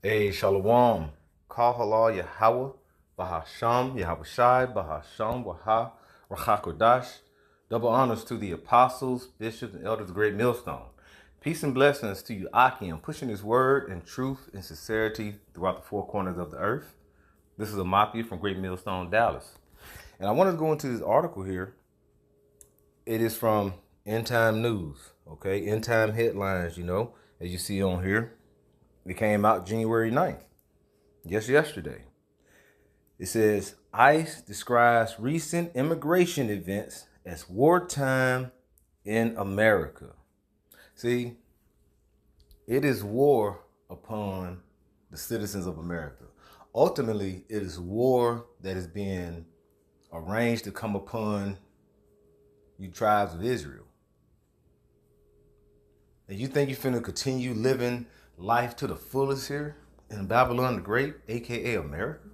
Hey, Shalom. Kal halal Yahweh, Bahasham, Yahweh Shai, Bahasham, Waha, Rachakodash. Double honors to the apostles, bishops, and elders of the Great Millstone. Peace and blessings to you, Akim, pushing his word and truth and sincerity throughout the four corners of the earth. This is Amapia from Great Millstone, Dallas. And I wanted to go into this article here. It is from End Time News, okay? End Time headlines, as you see on here. It came out January 9th. Just yesterday. It says ICE describes recent immigration events as wartime in America. See, it is war upon the citizens of America. Ultimately, it is war that is being arranged to come upon you tribes of Israel. And you think you're finna continue living life to the fullest here in Babylon the Great, aka America?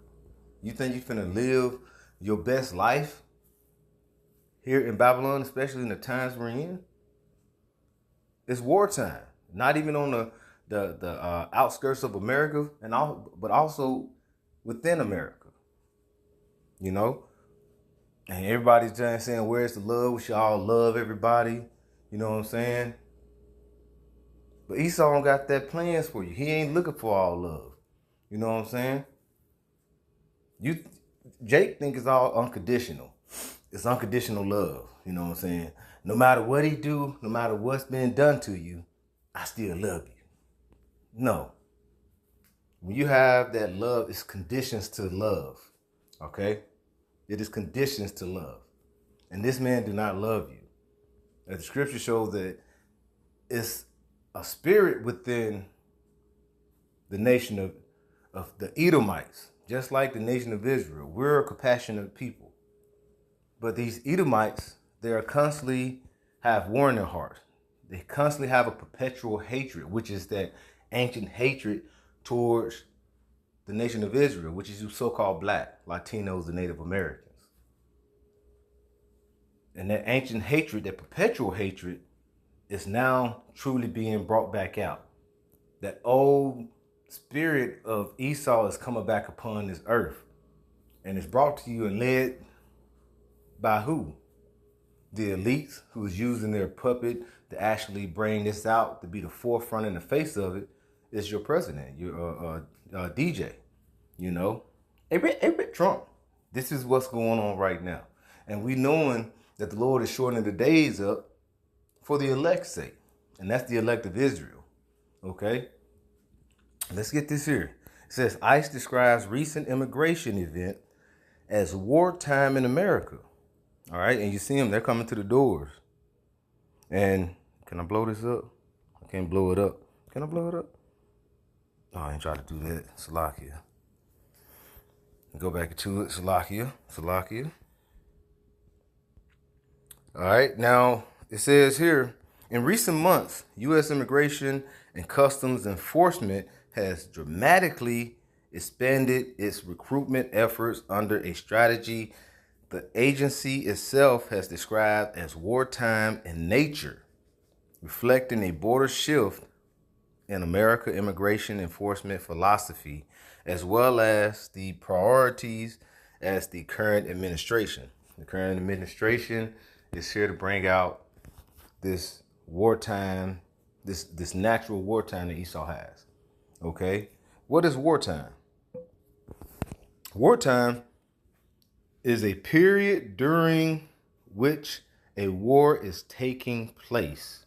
You think you're finna live your best life here in Babylon, especially in the times we're in? It's wartime. Not even on the outskirts of America, but also within America. And everybody's just saying, "Where's the love? We should all love everybody." You know what I'm saying? But Esau don't got that plans for you. He ain't looking for all love. You know what I'm saying? Jake think it's all unconditional. It's unconditional love. You know what I'm saying? No matter what he do, no matter what's been done to you, I still love you. No. When you have that love, it's conditions to love. Okay? It is conditions to love. And this man do not love you. As the scripture shows that it's a spirit within the nation of the Edomites, just like the nation of Israel. We're a compassionate people. But these Edomites, they are constantly have war in their heart. They constantly have a perpetual hatred, which is that ancient hatred towards the nation of Israel, which is you so-called black, Latinos, and Native Americans. And that ancient hatred, that perpetual hatred, is now truly being brought back out. That old spirit of Esau is coming back upon this earth. And it's brought to you and led by who? The elites who's using their puppet to actually bring this out, to be the forefront and the face of it, is your president, your DJ, Hey, Trump. This is what's going on right now. And we knowing that the Lord is shortening the days up for the elect's sake. And that's the elect of Israel. Okay? Let's get this here. It says ICE describes recent immigration event as wartime in America. All right, and you see them, they're coming to the doors. And can I blow this up? I can't blow it up. Can I blow it up? Oh, I ain't trying to do that. Salakia. Go back to it. Salakia. All right, now it says here, in recent months, U.S. Immigration and Customs Enforcement has dramatically expanded its recruitment efforts under a strategy the agency itself has described as wartime in nature, reflecting a border shift in American immigration enforcement philosophy, as well as the priorities as the current administration. The current administration is here to bring out this wartime, this natural wartime that Esau has. Okay? What is wartime? Wartime is a period during which a war is taking place.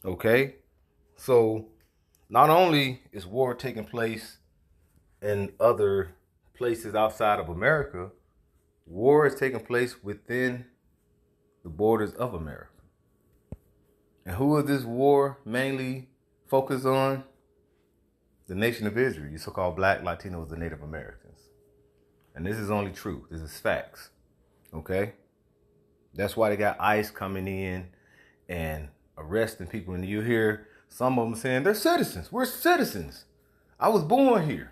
Okay? So not only is war taking place in other places outside of America, war is taking place within the borders of America. And who is this war mainly focused on? The nation of Israel, you so-called black, Latinos, and Native Americans. And this is only truth. This is facts. Okay? That's why they got ICE coming in and arresting people. And you hear some of them saying, they're citizens. We're citizens. I was born here.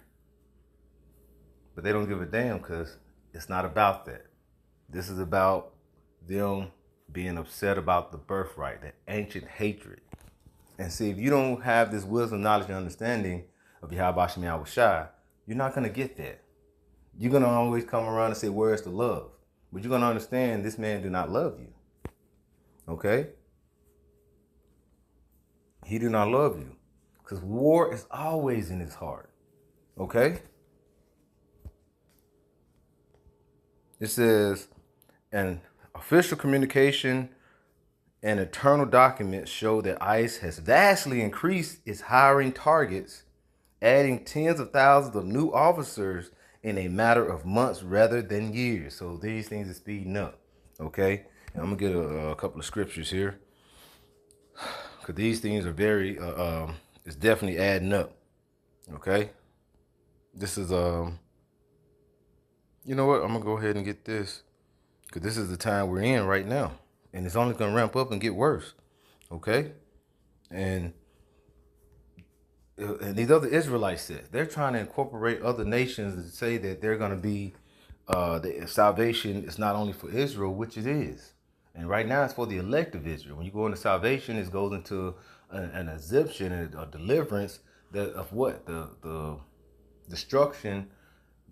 But they don't give a damn because it's not about that. This is about them being upset about the birthright, that ancient hatred. And see, if you don't have this wisdom, knowledge, and understanding of Yahweh Shem Yahweh Shai, you're not going to get that. You're going to always come around and say, where's the love? But you're going to understand this man do not love you. Okay? He do not love you. Because war is always in his heart. Okay? It says, an official communication and internal documents show that ICE has vastly increased its hiring targets, adding tens of thousands of new officers in a matter of months rather than years. So these things are speeding up. Okay? And I'm going to get a couple of scriptures here. Because these things are very, it's definitely adding up. Okay? This is, you know what? I'm going to go ahead and get this. Because this is the time we're in right now. And it's only going to ramp up and get worse. Okay? And these other Israelites said, they're trying to incorporate other nations and say that they're going to be, the salvation is not only for Israel, which it is. And right now it's for the elect of Israel. When you go into salvation, it goes into an exemption and a deliverance of what? The destruction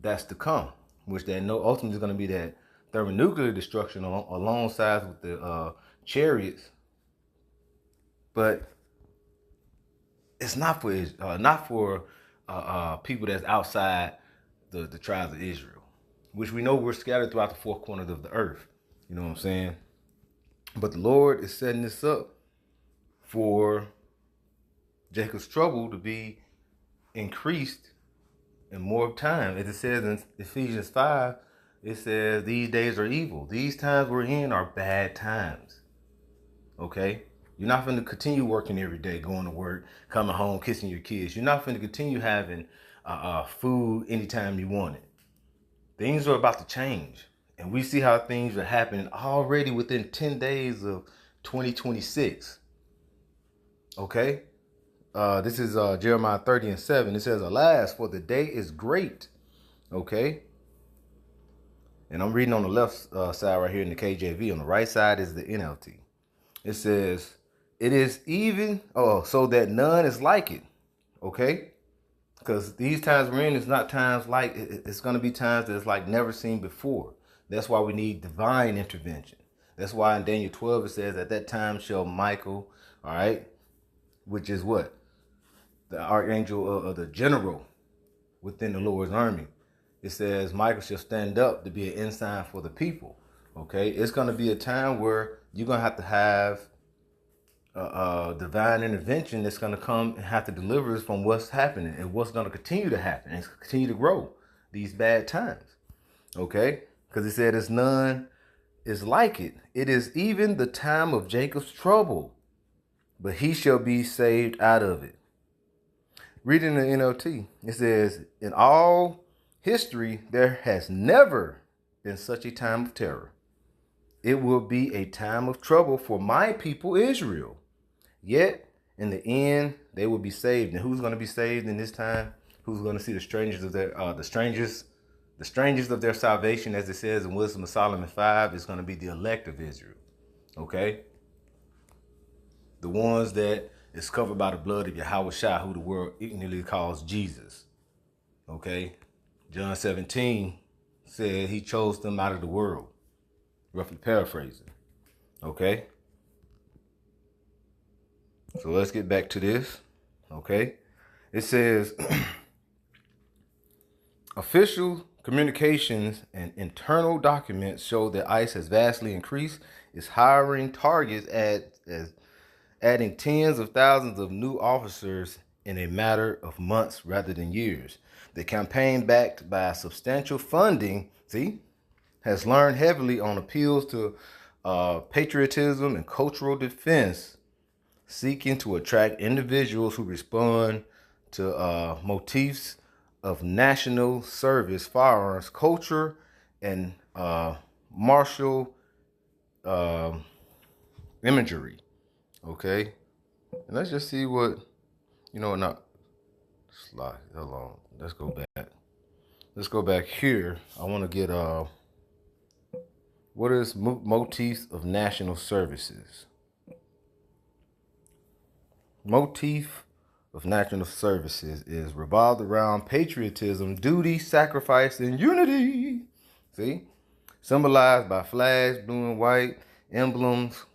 that's to come. Which that ultimately is going to be that thermonuclear destruction alongside with the chariots. But it's not for people that's outside the tribes of Israel, which we know we're scattered throughout the four corners of the earth. You know what I'm saying? But the Lord is setting this up for Jacob's trouble to be increased in more time. As it says in Ephesians 5, it says these days are evil. These times we're in are bad times. Okay? You're not going to continue working every day, going to work, coming home, kissing your kids. You're not going to continue having food anytime you want it. Things are about to change. And we see how things are happening already within 10 days of 2026. Okay? This is Jeremiah 30:7. It says, alas, for the day is great. Okay? And I'm reading on the left side right here in the KJV. On the right side is the NLT. It says, it is even, so that none is like it. Okay? Because these times we're in is not times like, it's going to be times that's like never seen before. That's why we need divine intervention. That's why in Daniel 12 it says, at that time shall Michael, all right, which is what? The archangel of the general within the Lord's army. It says Michael shall stand up to be an ensign for the people. Okay? It's going to be a time where you're going to have divine intervention that's going to come and have to deliver us from what's happening and what's going to continue to happen and continue to grow these bad times. Okay? Because it said, as none is like it. It is even the time of Jacob's trouble, but he shall be saved out of it. Reading the NLT, it says, in all history, there has never been such a time of terror. It will be a time of trouble for my people Israel. Yet, in the end, they will be saved. And who's going to be saved in this time? Who's going to see the strangers of the strangers of their salvation, as it says in Wisdom of Solomon 5, is going to be the elect of Israel. Okay? The ones that is covered by the blood of Yahweh Shai, who the world ignorantly calls Jesus. Okay? John 17 said he chose them out of the world. Roughly paraphrasing. Okay? So let's get back to this. Okay? It says, official communications and internal documents show that ICE has vastly increased its hiring targets adding tens of thousands of new officers in a matter of months rather than years. The campaign, backed by substantial funding, has leaned heavily on appeals to patriotism and cultural defense, seeking to attract individuals who respond to motifs of national service, firearms, culture, and martial imagery. Okay, and let's just see what, not slide. Hold on. Let's go back. Let's go back here. I want to get what is motifs of national services? Motif of national services is revolved around patriotism, duty, sacrifice, and unity. See? Symbolized by flags, blue and white, emblems,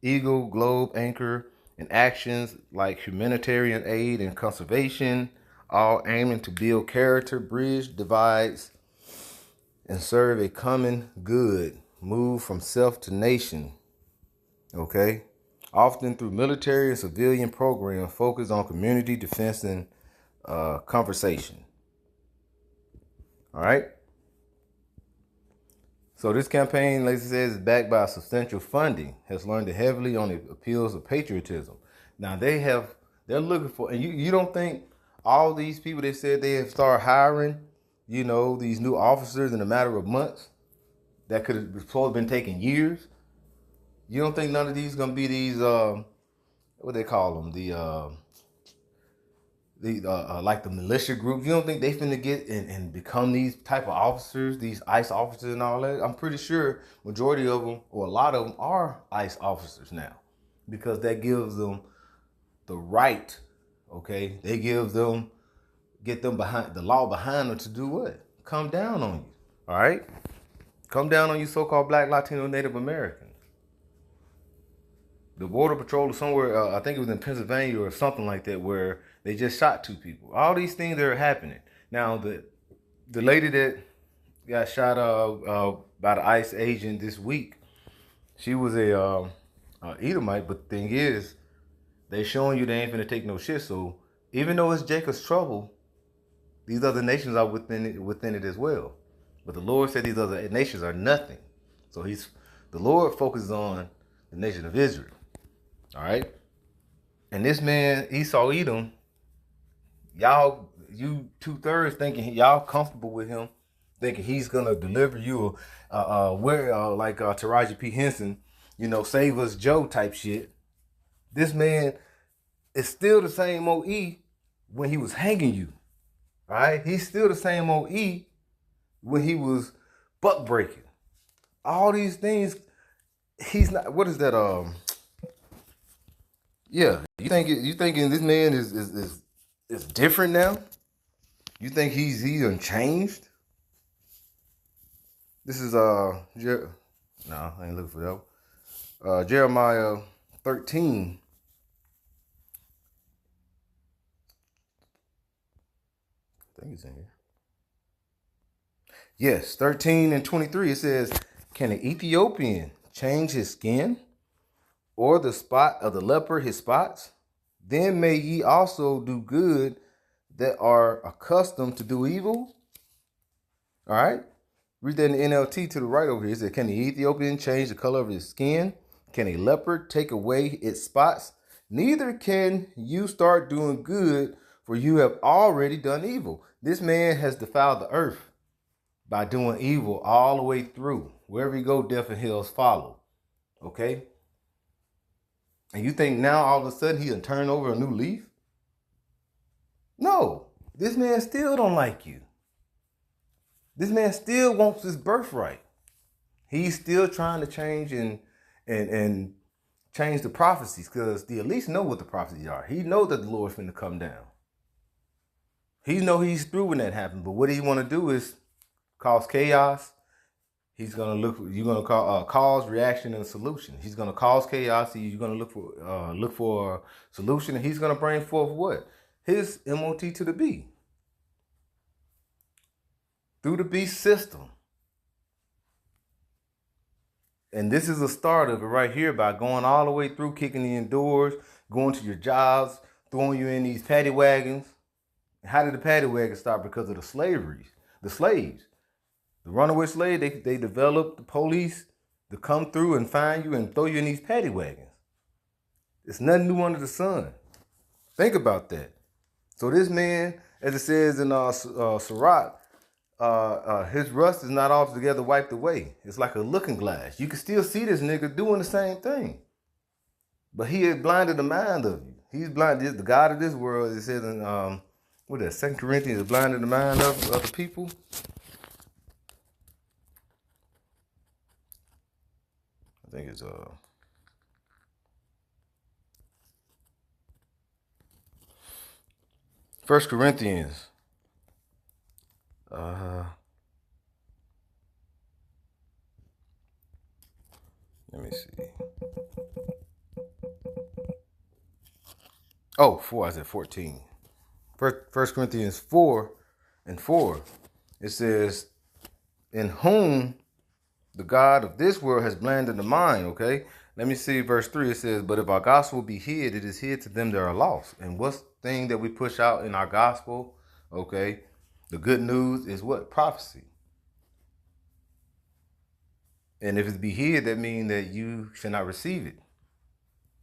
eagle, globe, anchor, and actions like humanitarian aid and conservation, all aiming to build character, bridge divides, and serve a common good, move from self to nation, okay? Often through military and civilian programs focused on community defense and conversation. All right? So this campaign, like I said, is backed by substantial funding, has learned heavily on the appeals of patriotism. Now they're looking for, and you don't think all these people they said they have started hiring, these new officers in a matter of months that could have probably been taking years. You don't think none of these gonna be these what they call them, like the militia groups? You don't think they finna get and become these type of officers, these ICE officers and all that? I'm pretty sure majority of them, or a lot of them, are ICE officers now, because that gives them the right. Okay, they get them behind the law behind them to do what? Come down on you. All right, come down on you, so-called Black, Latino, Native Americans. The Border Patrol is somewhere, I think it was in Pennsylvania or something like that, where they just shot 2 people. All these things are happening. Now, the lady that got shot by the ICE agent this week, she was a Edomite, but the thing is, they showing you they ain't finna take no shit. So even though it's Jacob's trouble, these other nations are within it as well. But the Lord said these other nations are nothing. So the Lord focuses on the nation of Israel. All right, and this man Esau Edom, you 2/3 thinking y'all comfortable with him, thinking he's gonna deliver you, like Taraji P. Henson, save us Joe type shit. This man is still the same OE when he was hanging you. All right, he's still the same OE when he was buck breaking. All these things, he's not. What is that? Yeah, you thinking this man is different now? You think he's unchanged? This is no, I ain't looking for that. Jeremiah 13. I think it's in here. Yes, 13 and 23. It says, "Can an Ethiopian change his skin, or the spot of the leopard his spots? Then may ye also do good that are accustomed to do evil." All right. Read that in the NLT to the right over here. It said, "Can the Ethiopian change the color of his skin? Can a leopard take away its spots? Neither can you start doing good, for you have already done evil." This man has defiled the earth by doing evil all the way through. Wherever you go, death and hell follow. Okay? And you think now all of a sudden he'll turn over a new leaf? No. This man still don't like you. This man still wants his birthright. He's still trying to change and change the prophecies, because the elites know what the prophecies are. He knows that the Lord's finna come down. He know he's through when that happens. But what he want to do is cause chaos. He's gonna you're gonna cause reaction and solution. He's gonna cause chaos. You're gonna look for a solution, and he's gonna bring forth what? His MOT to the B. Through the beast system. And this is a start of it right here, by going all the way through, kicking you indoors, going to your jobs, throwing you in these paddy wagons. How did the paddy wagons start? Because of the slaves. The runaway slave, they developed the police to come through and find you and throw you in these paddy wagons. It's nothing new under the sun. Think about that. So this man, as it says in Sirach, his rust is not altogether wiped away. It's like a looking glass. You can still see this nigga doing the same thing. But he has blinded the mind of you. He's blinded. The God of this world, it says in, 2 Corinthians, is blinded the mind of the people. I think it's, First Corinthians. Let me see. Oh, 4. I said 14. First Corinthians 4:4. It says, in whom the God of this world has blinded the mind, okay? Let me see verse 3. It says, but if our gospel be hid, it is hid to them that are lost. And what's the thing that we push out in our gospel? Okay. The good news is what? Prophecy. And if it be hid, that means that you shall not receive it.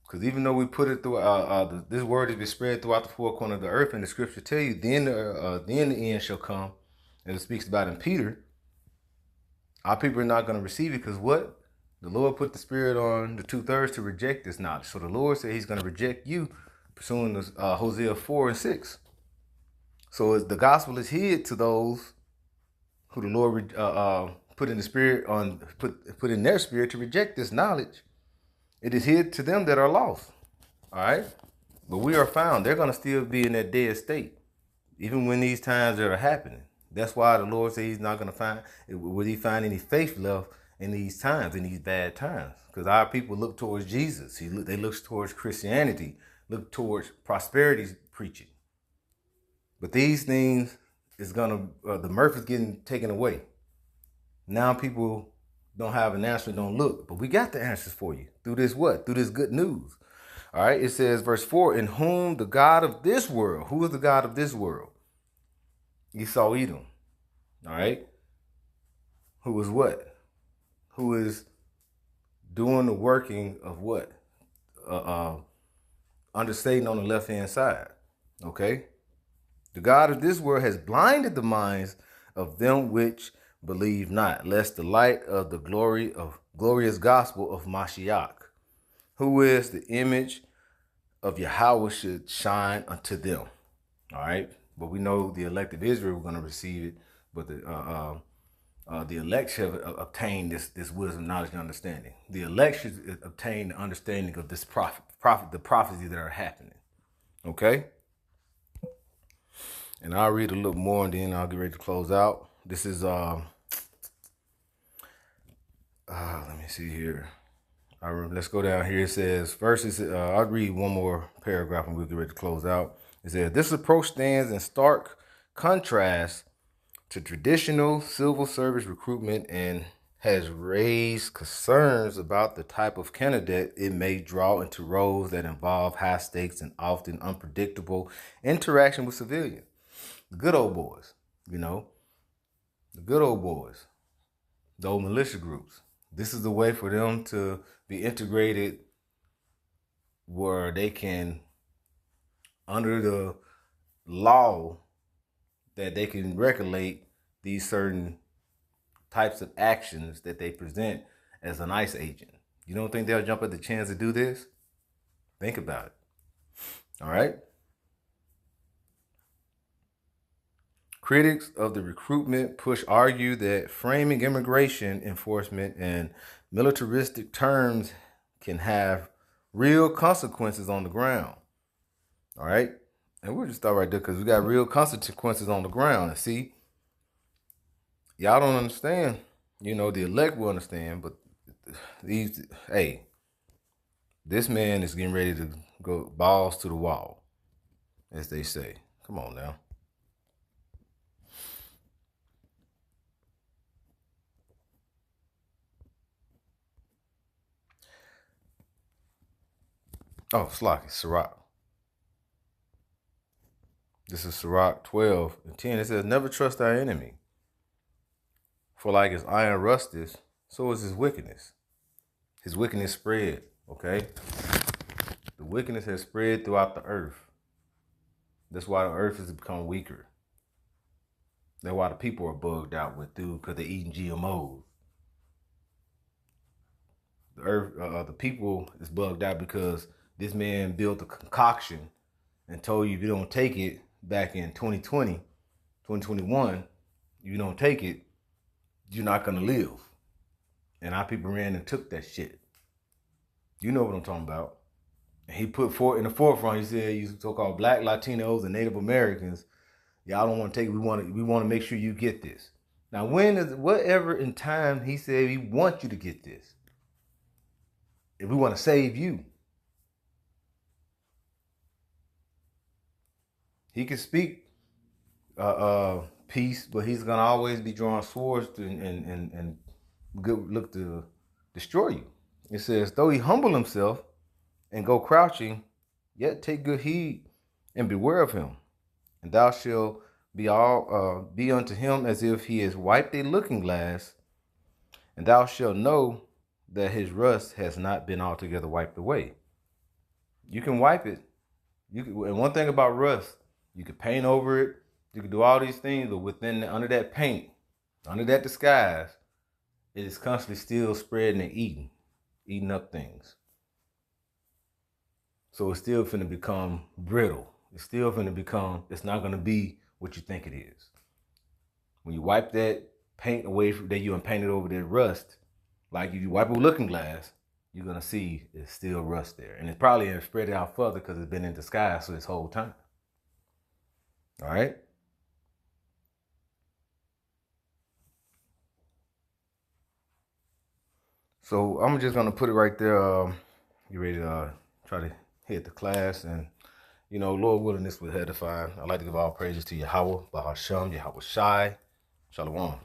Because even though we put it through, this word has been spread throughout the four corners of the earth, and the scripture tell you, then the end shall come. And it speaks about in Peter. Our people are not going to receive it because what? The Lord put the spirit on the 2/3 to reject this knowledge. So the Lord said he's going to reject you, pursuing this, Hosea 4:6. So the gospel is hid to those who the Lord put in the spirit on, put in their spirit to reject this knowledge. It is hid to them that are lost. All right? But we are found. They're going to still be in that dead state, even when these times that are happening. That's why the Lord said he's not going to find, will he find any faith left in these times, in these bad times? Because our people look towards Jesus. They look towards Christianity, look towards prosperity preaching. But these things is going to, the mirth is getting taken away. Now people don't have an answer, don't look. But we got the answers for you through this what? Through this good news. All right, it says, verse 4, in whom the God of this world, who is the God of this world? Esau Edom. All right, who is what? Who is doing the working of what? Under Satan on the left-hand side. Okay, the God of this world has blinded the minds of them which believe not, lest the light of the glorious gospel of Mashiach, who is the image of Yahweh, should shine unto them. All right. But we know the elect of Israel were going to receive it. But the elect have obtained this wisdom, knowledge, and understanding. The elect should obtain the understanding of this the prophecies that are happening. Okay. And I'll read a little more and then I'll get ready to close out. This is, let me see here. Let's go down here. It says, I'll read one more paragraph and we'll get ready to close out. It says, this approach stands in stark contrast to traditional civil service recruitment and has raised concerns about the type of candidate it may draw into roles that involve high stakes and often unpredictable interaction with civilians. The good old boys, the good old boys, the old militia groups. This is the way for them to be integrated where they can, under the law, that they can regulate these certain types of actions that they present as an ICE agent. You don't think they'll jump at the chance to do this? Think about it. All right? Critics of the recruitment push argue that framing immigration enforcement in militaristic terms can have real consequences on the ground. All right? And we'll just start right there because we got real consequences on the ground. And see, y'all don't understand. The elect will understand, but this man is getting ready to go balls to the wall, as they say. Come on now. Oh, Slocky, Sirach. This is Sirach 12:10. It says, never trust thy enemy. For like as iron rusteth, so is his wickedness. His wickedness spread, okay? The wickedness has spread throughout the earth. That's why the earth has become weaker. That's why the people are bugged out because they're eating GMOs. The earth, the people is bugged out because this man built a concoction and told you if you don't take it back in 2020, 2021, you don't take it, you're not going to live. And our people ran and took that shit. You know what I'm talking about. And he put forth in the forefront. He said, "You so-called Black, Latinos, and Native Americans, y'all don't want to take it. We want to make sure you get this." Now, when is whatever in time he said we want you to get this. If we want to save you, he can speak peace, but he's gonna always be drawing swords and good look to destroy you. It says, though he humble himself and go crouching, yet take good heed and beware of him. And thou shalt be unto him as if he has wiped a looking glass, and thou shalt know that his rust has not been altogether wiped away. You can wipe it. And one thing about rust, you can paint over it. You can do all these things, but under that paint, under that disguise, it is constantly still spreading and eating up things. So it's still finna become brittle. It's still finna become, it's not gonna be what you think it is. When you wipe that paint away that you painted over that rust, like if you wipe a looking glass, you're gonna see it's still rust there. And it probably has spread it out further because it's been in disguise for this whole time. All right? So I'm just gonna put it right there. You ready to try to hit the class, and Lord willing, this will edify. I'd like to give all praises to Yahweh, Bahasham, Yahweh Shai, Shalom.